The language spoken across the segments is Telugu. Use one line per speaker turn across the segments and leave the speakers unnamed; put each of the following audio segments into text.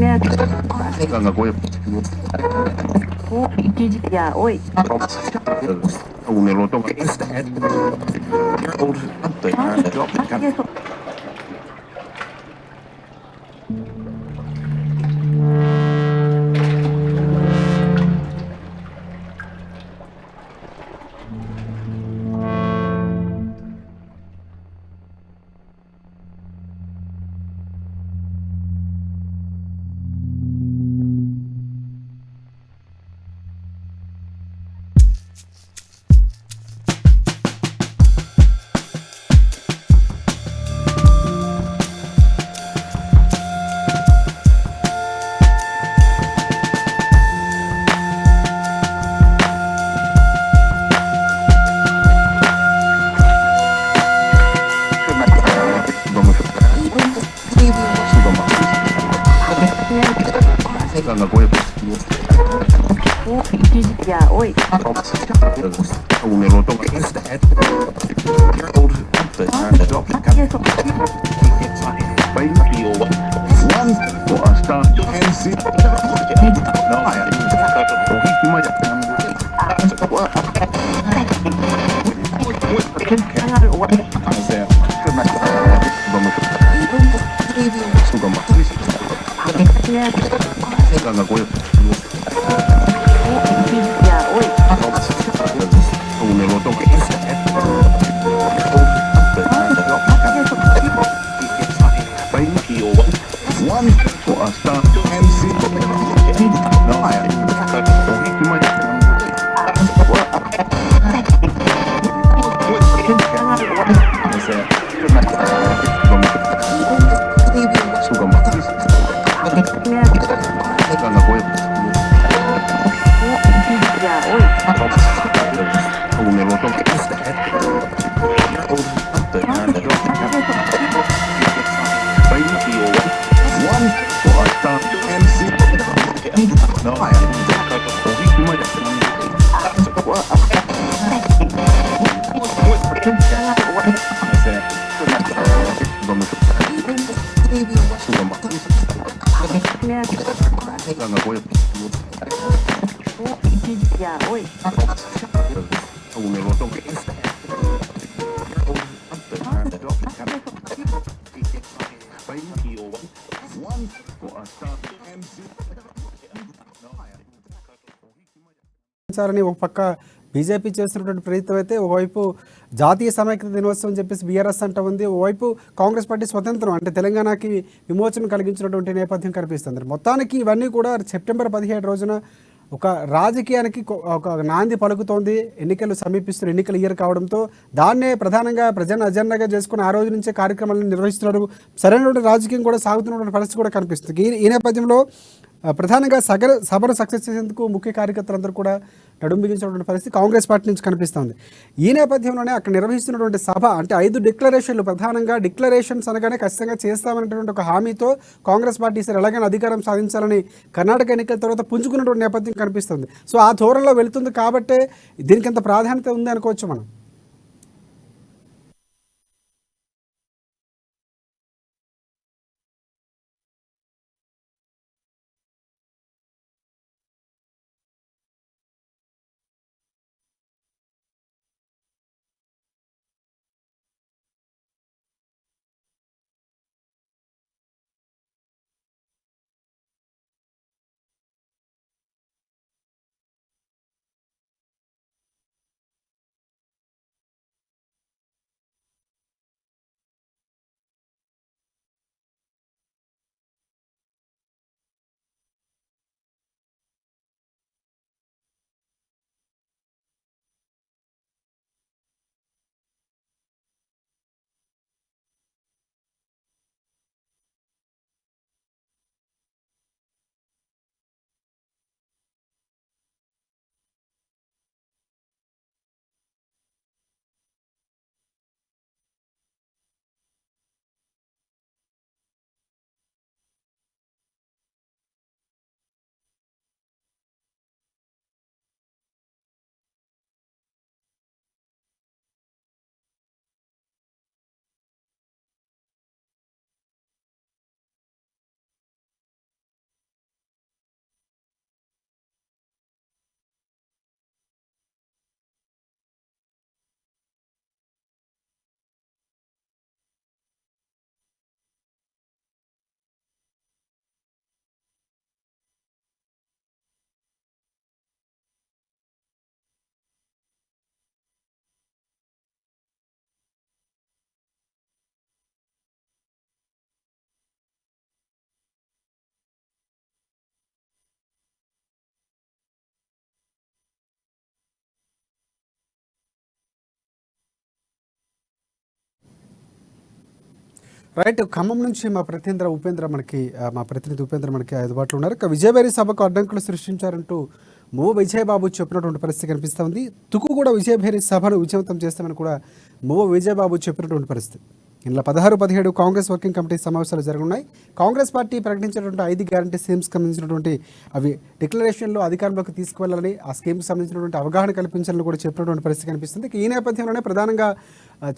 Ganga Goya
Ya, hoy.
un eloto
Eso.
Ganga Goya
Ya, hoy.
un eloto
Eso.
Ganga Goya
Ya, hoy.
un eloto Ganga Goya
Ya, hoy.
un eloto Ganga Goya
Ya, hoy.
un eloto
అని ఒక పక్క బీజేపీ చేస్తున్నటువంటి ప్రయత్నం అయితే ఒకవైపు జాతీయ సమైక్యత దినోత్సవం అని చెప్పేసి బీఆర్ఎస్ అంట ఉంది. ఓవైపు కాంగ్రెస్ పార్టీ స్వతంత్రం అంటే తెలంగాణకి విమోచన కలిగించినటువంటి నేపథ్యం కనిపిస్తుంది. మొత్తానికి ఇవన్నీ కూడా సెప్టెంబర్ 17 రోజున ఒక రాజకీయానికి ఒక నాంది పలుకుతోంది. ఎన్నికలు సమీపిస్తున్న ఎన్నికల ఇయర్ కావడంతో దాన్నే ప్రధానంగా ప్రజల అజెండాగా చేసుకుని ఆ రోజు నుంచే కార్యక్రమాలను నిర్వహిస్తున్నారు. సరైనటువంటి రాజకీయం కూడా సాగుతున్నటువంటి పరిస్థితి కూడా కనిపిస్తుంది. ఈ నేపథ్యంలో ప్రధానంగా సభను సక్సెస్ చేసేందుకు ముఖ్య కార్యకర్తలందరూ కూడా నడుం బిగించినటువంటి పరిస్థితి కాంగ్రెస్ పార్టీ నుంచి కనిపిస్తుంది. ఈ నేపథ్యంలోనే అక్కడ నిర్వహిస్తున్నటువంటి సభ అంటే 5 డిక్లరేషన్లు, ప్రధానంగా డిక్లరేషన్స్ అనగానే ఖచ్చితంగా చేస్తామనేటువంటి ఒక హామీతో కాంగ్రెస్ పార్టీ సరే ఎలాగైనా అధికారం సాధించాలని కర్ణాటక ఎన్నికల తర్వాత పుంజుకున్నటువంటి నేపథ్యం కనిపిస్తుంది. సో ఆ ధోరణిలో వెళుతుంది కాబట్టే దీనికి ఎంత ప్రాధాన్యత ఉంది అనుకోవచ్చు మనం. రైట్. ఖమ్మం నుంచి మా ప్రతినిధి ఉపేంద్ర మనకి అందుబాటులో ఉన్నారు. ఇక విజయభేరి సభకు అడ్డంకులు సృష్టించారంటూ విజయబాబు చెప్పినటువంటి పరిస్థితి కనిపిస్తూ ఉంది. తుకు కూడా విజయభేరి సభను విజయవంతం చేస్తామని కూడా విజయబాబు చెప్పినటువంటి పరిస్థితి. ఇలా 16-17 కాంగ్రెస్ వర్కింగ్ కమిటీ సమావేశాలు జరగనున్నాయి. కాంగ్రెస్ పార్టీ ప్రకటించినటువంటి 5 గ్యారంటీ స్కీమ్స్ సంబంధించినటువంటి అవి డిక్లరేషన్లో అధికారంలోకి తీసుకువెళ్ళాలని, ఆ స్కీమ్స్ సంబంధించినటువంటి అవగాహన కల్పించాలని కూడా చెప్పినటువంటి పరిస్థితి కనిపిస్తుంది. ఈ నేపథ్యంలోనే ప్రధానంగా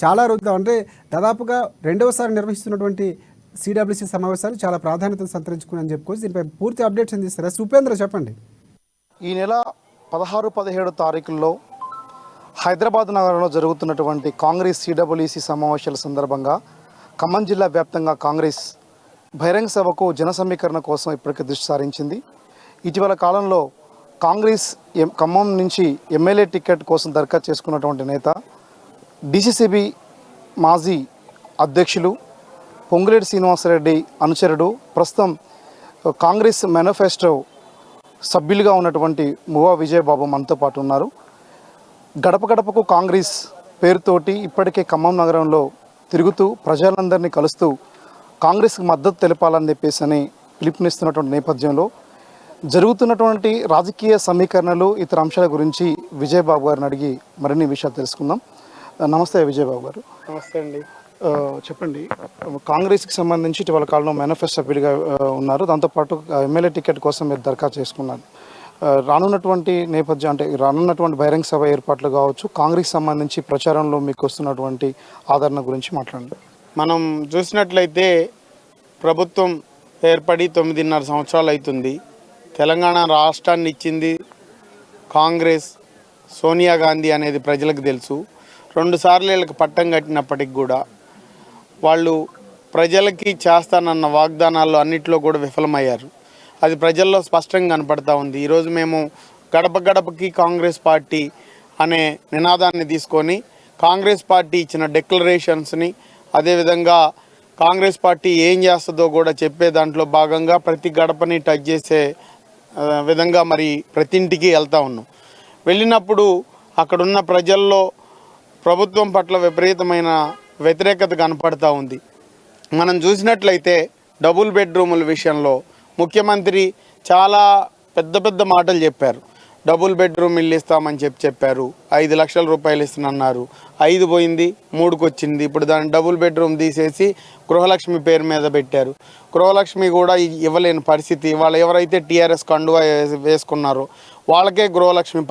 చాలా రోజులు అంటే దాదాపుగా 2వసారి నిర్వహిస్తున్నటువంటి సిడబ్ల్యూసీ సమావేశాలు చాలా ప్రాధాన్యతను సంతరించుకుని చెప్పుకోవచ్చు. దీనిపై పూర్తి అప్డేట్స్ అందిస్తారు. ఉపేంద్ర, చెప్పండి.
ఈ నెల 16-17 తారీఖుల్లో హైదరాబాద్ నగరంలో జరుగుతున్నటువంటి కాంగ్రెస్ సిడబ్ల్యూసీ సమావేశాల సందర్భంగా ఖమ్మం జిల్లా వ్యాప్తంగా కాంగ్రెస్ బహిరంగ సభకు జన సమీకరణ కోసం ఇప్పటికే దృష్టి సారించింది. ఇటీవల కాలంలో కాంగ్రెస్ ఖమ్మం నుంచి ఎమ్మెల్యే టికెట్ కోసం దరఖాస్తు చేసుకున్నటువంటి నేత డిసిసిబి మాజీ అధ్యక్షులు పొంగులేటి శ్రీనివాసరెడ్డి అనుచరుడు, ప్రస్తుతం కాంగ్రెస్ మేనిఫెస్టో సభ్యులుగా ఉన్నటువంటి విజయబాబు మనతో పాటు ఉన్నారు. గడప గడపకు కాంగ్రెస్ పేరుతోటి ఇప్పటికే ఖమ్మం నగరంలో తిరుగుతూ ప్రజలందరినీ కలుస్తూ కాంగ్రెస్కి మద్దతు తెలపాలని చెప్పేసి పిలుపునిస్తున్నటువంటి నేపథ్యంలో జరుగుతున్నటువంటి రాజకీయ సమీకరణలు, ఇతర అంశాల గురించి విజయబాబు గారిని అడిగి మరిన్ని విషయాలు తెలుసుకుందాం. నమస్తే విజయబాబు గారు.
నమస్తే అండి.
చెప్పండి, కాంగ్రెస్కి సంబంధించి ఇటీవల కాలంలో మేనిఫెస్టో సభ్యుడిగా ఉన్నారు, దాంతోపాటు ఎమ్మెల్యే టికెట్ కోసం మీరు దరఖాస్తు చేసుకున్నారు. రానున్నటువంటి నేపథ్యం అంటే రానున్నటువంటి బహిరంగ సభ ఏర్పాట్లు కావచ్చు, కాంగ్రెస్ సంబంధించి ప్రచారంలో మీకు వస్తున్నటువంటి ఆదరణ గురించి మాట్లాడండి.
మనం చూసినట్లయితే ప్రభుత్వం ఏర్పడి 9.5 సంవత్సరాలు అవుతుంది. తెలంగాణ రాష్ట్రాన్ని ఇచ్చింది కాంగ్రెస్, సోనియా గాంధీ అనేది ప్రజలకు తెలుసు. 2 సార్లు వీళ్ళకి పట్టం కట్టినప్పటికి కూడా వాళ్ళు ప్రజలకి చేస్తానన్న వాగ్దానాల్లో అన్నింటిలో కూడా విఫలమయ్యారు. అది ప్రజల్లో స్పష్టంగా కనపడతా ఉంది. ఈరోజు మేము గడప గడపకి కాంగ్రెస్ పార్టీ అనే నినాదాన్ని తీసుకొని కాంగ్రెస్ పార్టీ ఇచ్చిన డిక్లరేషన్స్ని, అదేవిధంగా కాంగ్రెస్ పార్టీ ఏం చేస్తుందో కూడా చెప్పే దాంట్లో భాగంగా ప్రతి గడపని టచ్ చేసే విధంగా మరి ప్రతి ఇంటికి వెళ్తూ ఉన్నాం. వెళ్ళినప్పుడు అక్కడున్న ప్రజల్లో ప్రభుత్వం పట్ల విపరీతమైన వ్యతిరేకత కనపడతా ఉంది. మనం చూసినట్లయితే డబుల్ బెడ్రూముల విషయంలో ముఖ్యమంత్రి చాలా పెద్ద పెద్ద మాటలు చెప్పారు. డబుల్ బెడ్రూమ్ ఇల్లు ఇస్తామని చెప్పారు. 5 లక్షల రూపాయలు ఇస్తున్నారు. 5 పోయింది, 3కి వచ్చింది. ఇప్పుడు దాన్ని డబుల్ బెడ్రూమ్ తీసేసి గృహలక్ష్మి పేరు మీద పెట్టారు. గృహలక్ష్మి కూడా ఇవ్వలేని పరిస్థితి. వాళ్ళు ఎవరైతే టీఆర్ఎస్ కండువా వేసుకున్నారో వాళ్ళకే గృహలక్ష్మి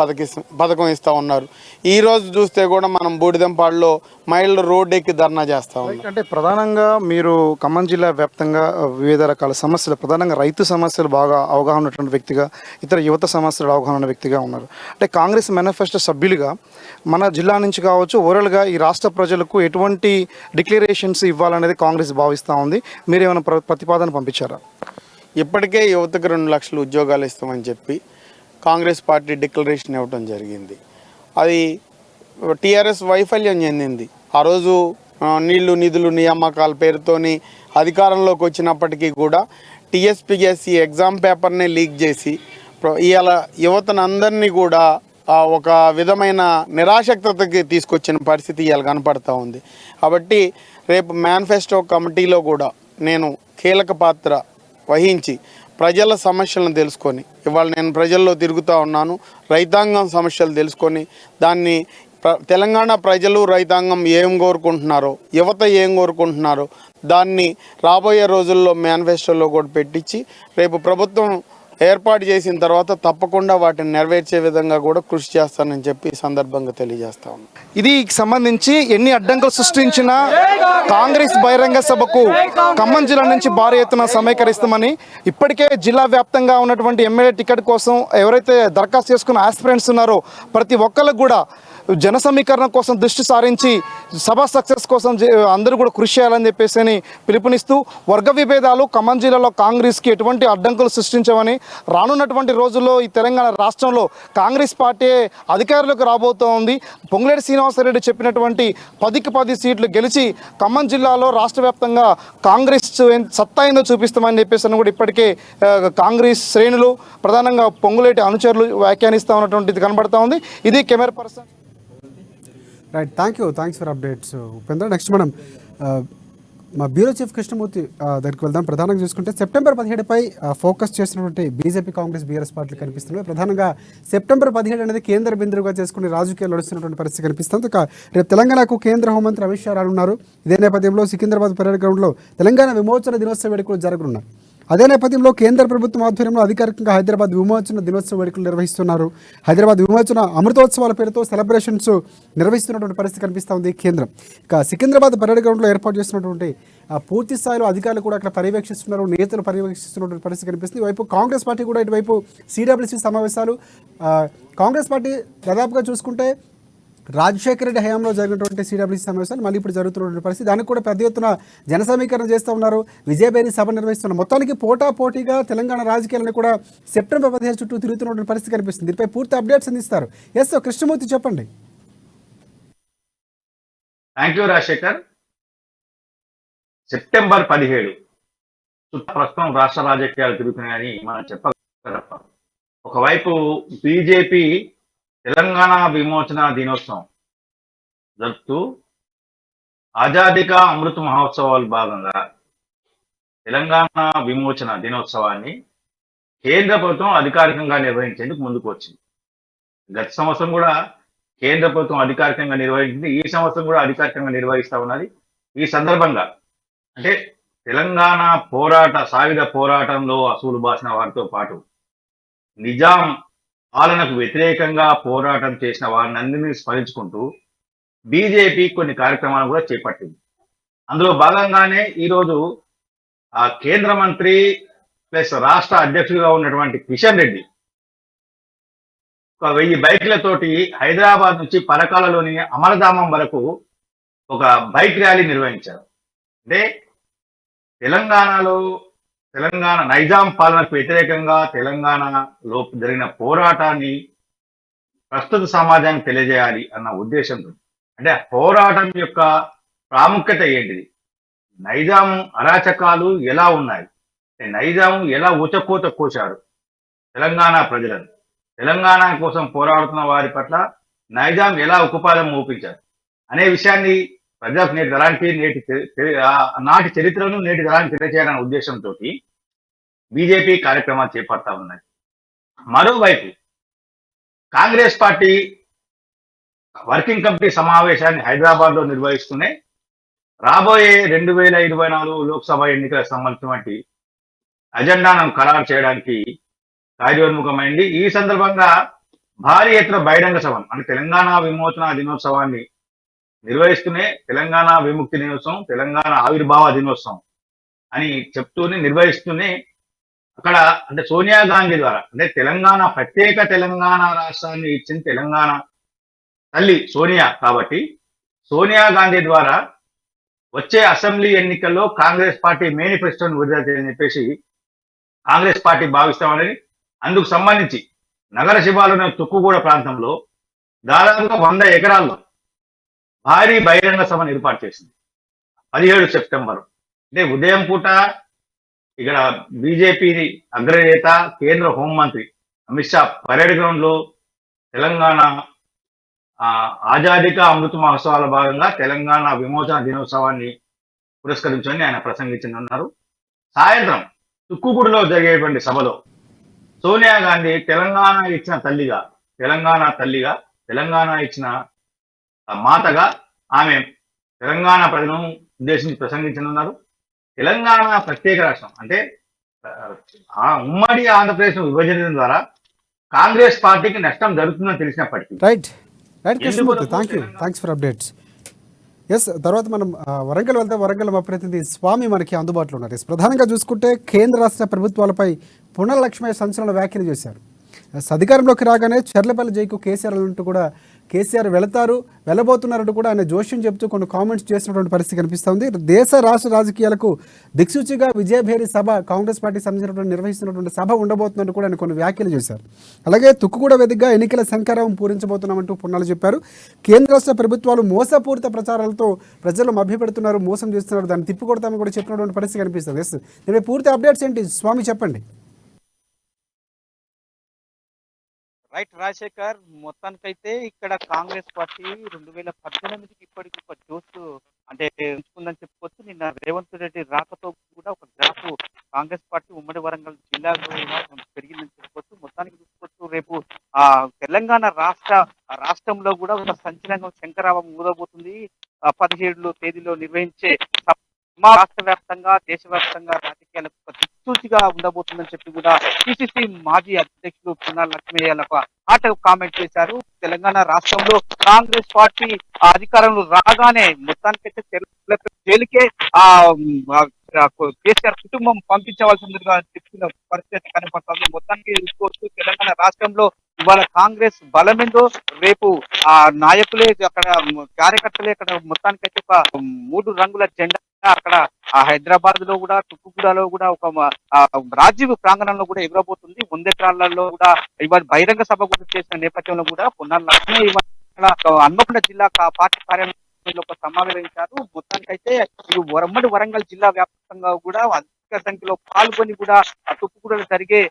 పథకం ఇస్తూ ఉన్నారు. ఈరోజు చూస్తే కూడా మనం బూడిదంపాడులో మహిళలు రోడ్డు ఎక్కి ధర్నా చేస్తూ ఉన్నాం.
అంటే ప్రధానంగా మీరు ఖమ్మం జిల్లా వ్యాప్తంగా వివిధ రకాల సమస్యలు, ప్రధానంగా రైతు సమస్యలు బాగా అవగాహన ఉన్నటువంటి వ్యక్తిగా, ఇతర యువత సమస్యలు అవగాహన ఉన్న వ్యక్తిగా ఉన్నారు. అంటే కాంగ్రెస్ మేనిఫెస్టో సభ్యులుగా మన జిల్లా నుంచి కావచ్చు, ఓవరాల్గా ఈ రాష్ట్ర ప్రజలకు ఎటువంటి డిక్లరేషన్స్ ఇవ్వాలనేది కాంగ్రెస్ భావిస్తూ ఉంది. మీరు ఏమైనా ప్రతిపాదన పంపించారా?
ఇప్పటికే యువతకు 2 లక్షల ఉద్యోగాలు ఇస్తామని చెప్పి కాంగ్రెస్ పార్టీ డిక్లరేషన్ ఇవ్వడం జరిగింది. అది టీఆర్ఎస్ వైఫల్యం చెందింది. ఆ రోజు నీళ్లు నిధులు నియామకాల పేరుతోని అధికారంలోకి వచ్చినప్పటికీ కూడా టీఎస్పీఎస్సీ ఎగ్జామ్ పేపర్ని లీక్ చేసి ఇవాళ యువతనందరినీ కూడా ఒక విధమైన నిరాశక్తతకి తీసుకొచ్చిన పరిస్థితి ఇవాళ కనపడతా ఉంది. కాబట్టి రేపు మేనిఫెస్టో కమిటీలో కూడా నేను కీలక పాత్ర వహించి ప్రజల సమస్యలను తెలుసుకొని, ఇవాళ నేను ప్రజల్లో తిరుగుతూ ఉన్నాను, రైతాంగం సమస్యలు తెలుసుకొని దాన్ని తెలంగాణ ప్రజలు రైతాంగం ఏం కోరుకుంటున్నారో, యువత ఏం కోరుకుంటున్నారో దాన్ని రాబోయే రోజుల్లో మేనిఫెస్టోలో కూడా పెట్టించి రేపు ప్రభుత్వం ఏర్పాటు చేసిన తర్వాత తప్పకుండా వాటిని నెరవేర్చే విధంగా కూడా కృషి చేస్తానని చెప్పి ఈ సందర్భంగా తెలియజేస్తా ఉన్నాను.
ఇది సంబంధించి ఎన్ని అడ్డంకులు సృష్టించినా కాంగ్రెస్ బహిరంగ సభకు ఖమ్మం జిల్లా నుంచి భారీ ఎత్తున సమీకరిస్తామని ఇప్పటికే జిల్లా వ్యాప్తంగా ఉన్నటువంటి ఎమ్మెల్యే టికెట్ కోసం ఎవరైతే దరఖాస్తు చేసుకున్న ఆస్పిరెంట్స్ ఉన్నారో ప్రతి ఒక్కరికి కూడా జన సమీకరణ కోసం దృష్టి సారించి సభ సక్సెస్ కోసం అందరూ కూడా కృషి చేయాలని చెప్పేసి పిలుపునిస్తూ వర్గ విభేదాలు ఖమ్మం జిల్లాలో కాంగ్రెస్కి ఎటువంటి అడ్డంకులు సృష్టించమని, రానున్నటువంటి రోజుల్లో ఈ తెలంగాణ రాష్ట్రంలో కాంగ్రెస్ పార్టీ అధికారులకు రాబోతోంది. పొంగులేటి శ్రీనివాసరెడ్డి చెప్పినటువంటి 10కి 10 సీట్లు గెలిచి ఖమ్మం జిల్లాలో రాష్ట్ర వ్యాప్తంగా కాంగ్రెస్ సత్తా ఏందో చూపిస్తామని చెప్పేసి కూడా ఇప్పటికే కాంగ్రెస్ శ్రేణులు, ప్రధానంగా పొంగులేటి అనుచరులు వ్యాఖ్యానిస్తూ ఉన్నటువంటిది కనబడతా ఉంది. ఇది camera person.
Right, thanks for updates Upendra. Next మనం మా బ్యూరో చీఫ్ కృష్ణమూర్తి దగ్గరికి వెళ్దాం. ప్రధానంగా చూసుకుంటే సెప్టెంబర్ 17పై ఫోకస్ చేసినటువంటి బీజేపీ, కాంగ్రెస్, బీఆర్ఎస్ పార్టీలు కనిపిస్తున్నాయి. ప్రధానంగా సెప్టెంబర్ 17 అనేది కేంద్ర బిందువుగా చేసుకుని రాజకీయాలు నడుస్తున్నటువంటి పరిస్థితి కనిపిస్తుంది. రేపు తెలంగాణకు కేంద్ర హోంమంత్రి అమిత్ షా రానున్నారు. ఇదే నేపథ్యంలో సికింద్రాబాద్ పరేడ్ గ్రౌండ్లో తెలంగాణ విమోచన దినోత్సవ వేడుకలు జరగనున్నాయి. అదే నేపథ్యంలో కేంద్ర ప్రభుత్వం ఆధ్వర్యంలో అధికారికంగా హైదరాబాద్ విమోచన దినోత్సవ వేడుకలు నిర్వహిస్తున్నారు. హైదరాబాద్ విమోచన అమృతోత్సవాల పేరుతో సెలబ్రేషన్స్ నిర్వహిస్తున్నటువంటి పరిస్థితి కనిపిస్తూ ఉంది కేంద్రం. ఇక సికింద్రాబాద్ పరేడ్ గ్రౌండ్లో ఏర్పాటు చేస్తున్నటువంటి పూర్తి స్థాయిలో అధికారులు కూడా అక్కడ పర్యవేక్షిస్తున్నారు, నేతలు పర్యవేక్షిస్తున్నటువంటి పరిస్థితి కనిపిస్తుంది. ఇటువైపు కాంగ్రెస్ పార్టీ కూడా ఇటువైపు సిడబ్ల్యూసీ సమావేశాలు. కాంగ్రెస్ పార్టీ దాదాపుగా చూసుకుంటే రాజశేఖర రెడ్డి హయాంలో జరిగినటువంటి సిడబ్ల్యూసీ సమావేశాలు మళ్ళీ ఇప్పుడు జరుగుతున్నటువంటి పరిస్థితి. దానికి కూడా పెద్ద ఎత్తున జన సమీకరణ చేస్తూ ఉన్నారు, విజయబేరి సభ నిర్వహిస్తున్నారు. మొత్తానికి పోటాపోటీగా తెలంగాణ రాజకీయాలను కూడా సెప్టెంబర్ 17 చుట్టూ తిరుగుతున్నటువంటి పరిస్థితి కనిపిస్తుంది. దీనిపై పూర్తి అప్డేట్స్ అందిస్తారు. ఎస్ కృష్ణమూర్తి చెప్పండి.
Thank you Rajasekhar. సెప్టెంబర్ 17 ప్రస్తుతం రాష్ట్ర రాజకీయాలు తిరుగుతున్నాయని మనం చెప్పగలం. ఒకవైపు బీజేపీ తెలంగాణ విమోచన దినోత్సవం జరుపుతూ ఆజాదీ కా అమృత్ మహోత్సవాల భాగంగా తెలంగాణ విమోచన దినోత్సవాన్ని కేంద్ర ప్రభుత్వం అధికారికంగా నిర్వహించేందుకు ముందుకు వచ్చింది. గత సంవత్సరం కూడా కేంద్ర ప్రభుత్వం అధికారికంగా నిర్వహించింది, ఈ సంవత్సరం కూడా అధికారికంగా నిర్వహిస్తా ఉన్నది. ఈ సందర్భంగా అంటే తెలంగాణ సాయుధ పోరాటంలో అసూలు బాసిన వారితో పాటు నిజాం పాలనకు వ్యతిరేకంగా పోరాటం చేసిన వారిని అందరినీ స్మరించుకుంటూ బీజేపీ కొన్ని కార్యక్రమాలు కూడా చేపట్టింది. అందులో భాగంగానే ఈరోజు ఆ కేంద్ర మంత్రి ప్లస్ రాష్ట్ర అధ్యక్షుడిగా ఉన్నటువంటి కిషన్ రెడ్డి 1000 బైక్లతోటి హైదరాబాద్ నుంచి పరకాలలోని అమరధామం వరకు ఒక బైక్ ర్యాలీ నిర్వహించారు. అంటే తెలంగాణ నైజాం పాలనకు వ్యతిరేకంగా తెలంగాణలో జరిగిన పోరాటాన్ని ప్రస్తుత సమాజానికి తెలియజేయాలి అన్న ఉద్దేశంతో, అంటే పోరాటం యొక్క ప్రాముఖ్యత ఏంటిది, నైజాం అరాచకాలు ఎలా ఉన్నాయి, నైజాం ఎలా ఊచకోత కోశారు తెలంగాణ ప్రజలను, తెలంగాణ కోసం పోరాడుతున్న వారి పట్ల నైజాం ఎలా ఉక్కుపాదం మోపించారు అనే విషయాన్ని ప్రజలకు నాటి చరిత్రను నేటి తరానికి తెలియజేయాలనే ఉద్దేశంతో బీజేపీ కార్యక్రమాలు చేపడతా ఉన్నాయి. మరోవైపు కాంగ్రెస్ పార్టీ వర్కింగ్ కమిటీ సమావేశాన్ని హైదరాబాద్ లో నిర్వహిస్తూనే రాబోయే 2024 లోక్సభ ఎన్నికలకు సంబంధించినటువంటి అజెండాను ఖరారు చేయడానికి కార్యోన్ముఖమైంది. ఈ సందర్భంగా భారీ ఎత్తున బహిరంగ సభ అంటే తెలంగాణ విమోచన దినోత్సవాన్ని నిర్వహిస్తూనే తెలంగాణ విముక్తి దినోత్సవం, తెలంగాణ ఆవిర్భావ దినోత్సవం అని చెప్తూనే నిర్వహిస్తూనే అక్కడ అంటే సోనియా గాంధీ ద్వారా అంటే ప్రత్యేక తెలంగాణ రాష్ట్రాన్ని ఇచ్చిన తెలంగాణ తల్లి సోనియా కాబట్టి సోనియా గాంధీ ద్వారా వచ్చే అసెంబ్లీ ఎన్నికల్లో కాంగ్రెస్ పార్టీ మేనిఫెస్టోని విడుదల చేయాలని చెప్పేసి కాంగ్రెస్ పార్టీ భావిస్తామని, అందుకు సంబంధించి నగర శివారులోని తుక్కుగూడ ప్రాంతంలో దాదాపుగా 100 ఎకరాల్లో భారీ బహిరంగ సభను ఏర్పాటు చేసింది 17 సెప్టెంబర్. అంటే ఉదయం పూట ఇక్కడ బీజేపీ అగ్రనేత కేంద్ర హోంమంత్రి అమిత్ షా పరేడ్ గ్రౌండ్ లో తెలంగాణ ఆజాదీ కా అమృత్ మహోత్సవాల భాగంగా తెలంగాణ విమోచన దినోత్సవాన్ని పురస్కరించుకొని ఆయన ప్రసంగించనున్నారు. సాయంత్రం తుక్కుగూడలో జరిగేటువంటి సభలో సోనియా గాంధీ తెలంగాణ ఇచ్చిన తల్లిగా, తెలంగాణ ఇచ్చిన మాతగా ఆమె తెలంగాణ ప్రజలను ఉద్దేశించి ప్రసంగించనున్నారు. తెలంగాణ ప్రత్యేక రాష్ట్రం అంటే ఉమ్మడి ఆంధ్రప్రదేశ్ విభజించడం ద్వారా కాంగ్రెస్ పార్టీకి నష్టం జరుగుతుందని తెలిసినప్పటికీ
right Krishnamurthy, thanks for updates. Yes తర్వాత మనం వరంగల్ వెళ్తే వరంగల్ మా ప్రతినిధి స్వామి మనకి అందుబాటులో ఉన్నారు. ఎస్ ప్రధానంగా చూసుకుంటే కేంద్ర రాష్ట్ర ప్రభుత్వాలపై పునర్లక్ష్మయ్య సంచలన వ్యాఖ్యలు చేశారు. అధికారంలోకి రాగానే చర్లపల్లి జైకు కేసీఆర్ అంటూ కూడా కేసీఆర్ వెళ్ళబోతున్నారంటూ కూడా ఆయన జోష్యం చెప్తూ కొన్ని కామెంట్స్ చేసినటువంటి పరిస్థితి కనిపిస్తుంది. దేశ రాష్ట్ర రాజకీయాలకు దిక్సూచిగా విజయభేరి సభ కాంగ్రెస్ పార్టీ సంబంధించినటువంటి నిర్వహిస్తున్నటువంటి సభ ఉండబోతున్నట్టు కూడా ఆయన కొన్ని వ్యాఖ్యలు చేశారు. అలాగే తుక్కుగూడ వేదికగా ఎన్నికల శంఖారావం పూరించబోతున్నామంటూ పున్నాలు చెప్పారు. కేంద్ర రాష్ట్ర ప్రభుత్వాలు మోసపూరిత ప్రచారాలతో ప్రజలు మభ్యపెడుతున్నారు, మోసం చేస్తున్నారు, దాన్ని తిప్పికొడతామని కూడా చెప్పినటువంటి పరిస్థితి కనిపిస్తుంది. ఎస్ దీని పూర్తి అప్డేట్స్ ఏంటి స్వామి చెప్పండి.
రైట్ రాజశేఖర్, మొత్తానికైతే ఇక్కడ కాంగ్రెస్ పార్టీ 2018కి ఇప్పటికి ఒక జోష్ అంటే ఉంచుకుందని చెప్పుకోవచ్చు. నిన్న రేవంత్ రెడ్డి రాకతో కూడా ఒక గ్రాఫ్ కాంగ్రెస్ పార్టీ ఉమ్మడి వరంగల్ జిల్లాలో కూడా పెరిగిందని చెప్పుకోవచ్చు. మొత్తానికి చూసుకోవచ్చు, రేపు ఆ తెలంగాణ రాష్ట్రంలో కూడా ఒక సంచలనం శంకరావం ఊదబోతుంది. 17 తేదీలో నిర్వహించే రాష్ట్ర వ్యాప్తంగా దేశవ్యాప్తంగా రాజకీయాలకు ఒక దిక్సూచిగా ఉండబోతుందని చెప్పి కూడా పిసిసి మాజీ అధ్యక్షులు పున్నా లక్ష్మయ్య ఒక మాట కామెంట్ చేశారు. తెలంగాణ రాష్ట్రంలో కాంగ్రెస్ పార్టీ అధికారంలో రాగానే మొత్తానికైతే జైలుకే కేసీఆర్ కుటుంబం పంపించవలసిందిగా చెప్తున్న పరిస్థితి కనపడుతుంది. మొత్తానికి చూసుకోవచ్చు, తెలంగాణ రాష్ట్రంలో ఇవాళ కాంగ్రెస్ బలమేందో రేపు ఆ నాయకులే అక్కడ కార్యకర్తలే అక్కడ మొత్తానికైతే ఒక 3 రంగుల జెండా అక్కడ హైదరాబాద్ లో కూడా తుక్కుగూడలో కూడా ఒక రాజీవ్ ప్రాంగణంలో కూడా ఎగరబోతుంది. 100 ఎకరాలలో కూడా ఇవాళ బహిరంగ సభ కూడా చేసిన నేపథ్యంలో కూడా పొన్నాల లక్ష్మి ఇవాళ హన్మకొండ జిల్లా పార్టీ కార్యాలయంలో ఒక సమావేశించారు. మొత్తానికైతే ఉమ్మడి వరంగల్ జిల్లా వ్యాప్తంగా కూడా అధిక సంఖ్యలో పాల్గొని కూడా తుక్కుగూడలో జరిగే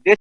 దేశ